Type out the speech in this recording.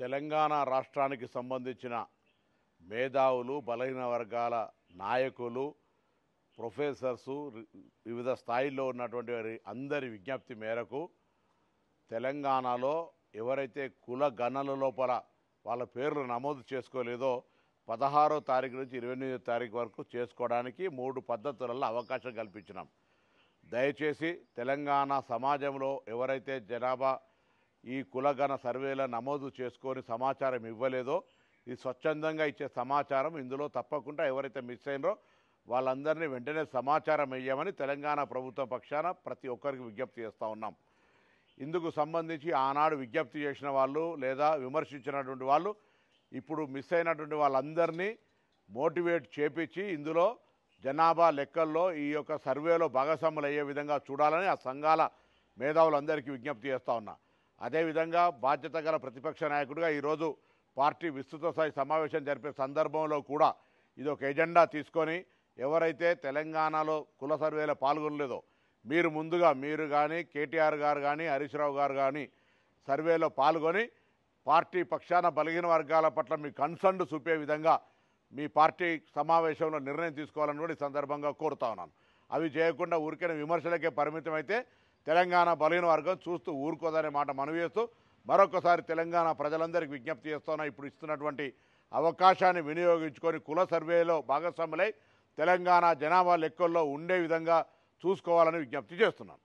తెలంగాణ రాష్ట్రానికి సంబంధించిన మేధావులు, బలహీన వర్గాల నాయకులు, ప్రొఫెసర్సు, వివిధ స్థాయిల్లో ఉన్నటువంటి అందరి విజ్ఞప్తి మేరకు తెలంగాణలో ఎవరైతే కుల గణన లోపల వాళ్ళ పేర్లు నమోదు చేసుకోలేదో 16వ తారీఖు నుంచి 28వ తారీఖు వరకు చేసుకోవడానికి 3 పద్ధతులలో అవకాశం కల్పించినాం. దయచేసి తెలంగాణ సమాజంలో ఎవరైతే జనాభా ఈ కులగణ సర్వేల నమోదు చేసుకొని సమాచారం ఇవ్వలేదో, ఇది స్వచ్ఛందంగా ఇచ్చే సమాచారం ఇందులో తప్పకుండా ఎవరైతే మిస్ అయినరో వాళ్ళందరినీ వెంటనే సమాచారం ఇవ్వమని తెలంగాణ ప్రభుత్వం పక్షాన ప్రతి ఒక్కరికి విజ్ఞప్తి చేస్తూ ఉన్నాం. ఇందుకు సంబంధించి ఆనాడు విజ్ఞప్తి చేసిన వాళ్ళు లేదా విమర్శించినటువంటి వాళ్ళు ఇప్పుడు మిస్ అయినటువంటి వాళ్ళందరినీ మోటివేట్ చేపించి ఇందులో జనాభా లెక్కల్లో ఈ యొక్క సర్వేలో భాగస్వాములు అయ్యే విధంగా చూడాలని ఆ సంఘాల మేధావులందరికీ విజ్ఞప్తి చేస్తూ ఉన్నా. అదేవిధంగా బాధ్యత గల ప్రతిపక్ష నాయకుడిగా ఈరోజు పార్టీ విస్తృత స్థాయి సమావేశం జరిపే సందర్భంలో కూడా ఇది ఒక ఎజెండా తీసుకొని ఎవరైతే తెలంగాణలో కుల సర్వేలో పాల్గొనలేదో మీరు కానీ కేటీఆర్ గారు కానీ హరీష్ రావు గారు కానీ సర్వేలో పాల్గొని పార్టీ పక్షాన బలహీన వర్గాల పట్ల మీ కన్సర్న్ చూపే విధంగా మీ పార్టీ సమావేశంలో నిర్ణయం తీసుకోవాలని కూడా ఈ సందర్భంగా కోరుతా ఉన్నాను. అవి చేయకుండా ఊరికైన విమర్శలకే పరిమితమైతే తెలంగాణ బలహీన వర్గం చూస్తూ ఊరుకోదనే మాట మనవి చేస్తూ మరొకసారి తెలంగాణ ప్రజలందరికీ విజ్ఞప్తి చేస్తున్నా, ఇప్పుడు ఇస్తున్నటువంటి అవకాశాన్ని వినియోగించుకొని కుల సర్వేలో భాగస్వాములై తెలంగాణ జనాభా లెక్కల్లో ఉండే విధంగా చూసుకోవాలని విజ్ఞప్తి చేస్తున్నాను.